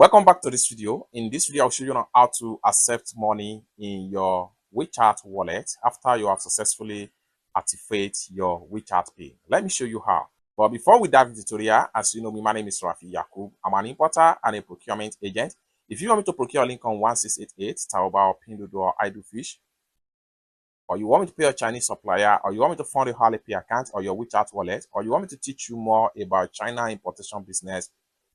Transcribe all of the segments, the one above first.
Welcome back to this video. In this video, I'll show you how to accept money in your WeChat wallet after you have successfully activated your WeChat Pay. Let me show you how. But before we dive into the tutorial, as you know me, my name is Rafi Yakub. I'm an importer and a procurement agent. If you want me to procure Lincoln 1688, Taoba or Pinduoduo or Idlefish, or you want me to pay a Chinese supplier, or you want me to fund a Alipay account or your WeChat wallet, or you want me to teach you more about China importation business,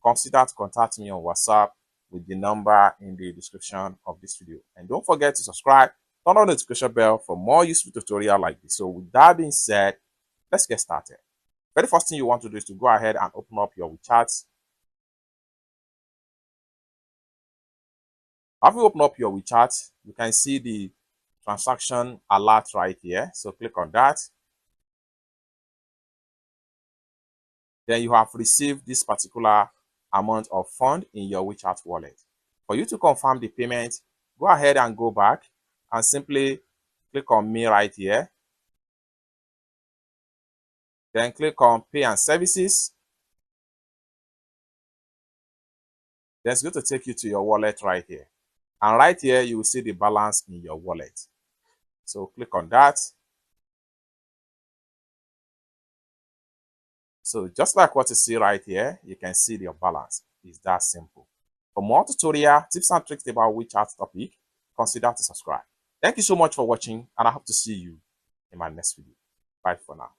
consider to contact me on WhatsApp with the number in the description of this video. And don't forget to subscribe, turn on the notification bell for more useful tutorials like this. So with that being said, let's get started. Very first thing you want to do is to go ahead and open up your WeChat. After you open up your WeChat, you can see the transaction alert right here. So click on that. Then you have received this particular amount of fund in your WeChat wallet. For you to confirm the payment, go ahead and go back and simply click on me right here. Then click on pay and services. Then it's going to take you to your wallet right here. And right here, you will see the balance in your wallet. So click on that. So just like what you see right here, you can see your balance. It's that simple. For more tutorial tips and tricks about WeChat topic, consider to subscribe. Thank you so much for watching, and I hope to see you in my next video. Bye for now.